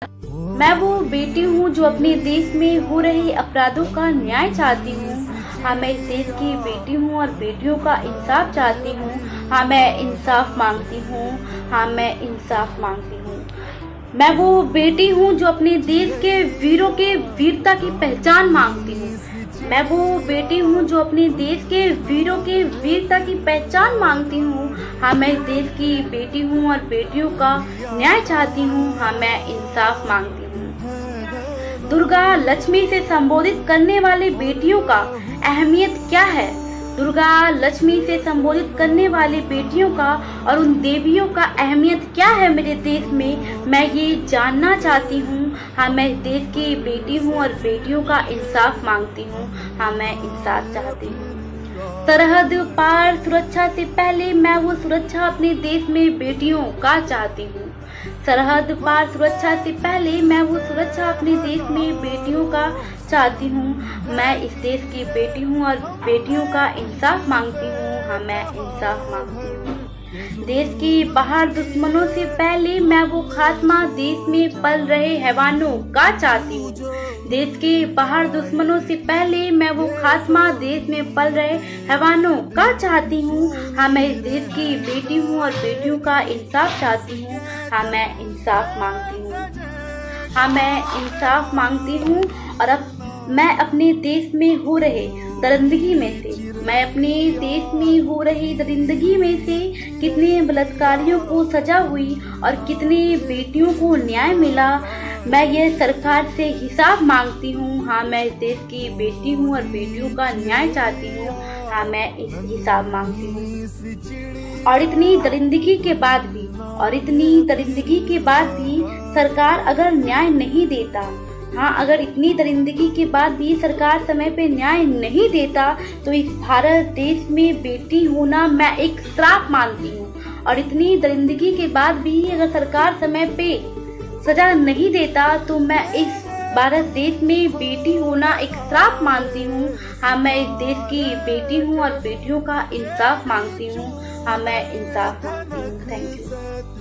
मैं वो बेटी हूँ जो अपने देश में हो रहे अपराधों का न्याय चाहती हूँ। हाँ, मैं इस देश की बेटी हूँ और बेटियों का इंसाफ चाहती हूँ। हाँ, मैं इंसाफ मांगती हूँ। हाँ, मैं इंसाफ मांगती हूँ। मैं वो बेटी हूँ जो अपने देश के वीरों के वीरता की पहचान मांगती हूँ। मैं वो बेटी हूँ जो अपने देश के वीरों के वीरता की पहचान मांगती हूँ। हाँ, मैं इस देश की बेटी हूँ और बेटियों का न्याय चाहती हूँ। हाँ, मैं इंसाफ मांगती हूँ। दुर्गा लक्ष्मी से संबोधित करने वाली बेटियों का अहमियत क्या है? दुर्गा लक्ष्मी से संबोधित करने वाली बेटियों का और उन देवियों का अहमियत क्या है मेरे देश में, मैं ये जानना चाहती हूँ। हाँ, मैं इस देश की बेटी हूँ और बेटियों का इंसाफ मांगती हूँ। हाँ, मैं इंसाफ चाहती हूँ। सरहद पार सुरक्षा से पहले मैं वो सुरक्षा अपने देश में बेटियों का चाहती हूँ। सरहद पार सुरक्षा से पहले मैं वो सुरक्षा अपने देश में बेटियों का चाहती हूँ। मैं इस देश की बेटी हूँ और बेटियों का इंसाफ मांगती हूँ। हाँ, मैं इंसाफ मांगती हूँ। देश के बाहर दुश्मनों से पहले मैं वो खात्मा देश में पल रहे हैवानों का चाहती हूँ। देश के बाहर दुश्मनों से पहले मैं वो खात्मा देश में पल रहे हैवानों का चाहती हूँ। हाँ, मैं इस देश की बेटी हूँ और बेटियों का इंसाफ चाहती हूँ। हाँ, मैं इंसाफ मांगती हूँ। हाँ, मैं इंसाफ मांगती हूँ। और अब मैं अपने देश में हो रहे दरिंदगी में से कितने बलात्कारियों को सजा हुई और कितने बेटियों को न्याय मिला, मैं ये सरकार से हिसाब मांगती हूँ। हाँ, मैं इस देश की बेटी हूँ और बेटियों का न्याय चाहती हूँ। हाँ, मैं इस हिसाब मांगती हूँ। और इतनी दरिंदगी के बाद भी सरकार अगर न्याय नहीं देता, हाँ, अगर इतनी दरिंदगी के बाद भी सरकार समय पे न्याय नहीं देता तो इस भारत देश में बेटी होना मैं एक श्राप मानती हूँ। और इतनी दरिंदगी के बाद भी अगर सरकार समय पे सजा नहीं देता तो मैं इस भारत देश में बेटी होना एक श्राप मानती हूँ। हाँ, मैं इस देश की बेटी हूँ और बेटियों का इंसाफ मांगती हूँ। हाँ, मैं इंसाफ मांगती हूँ। Thank you.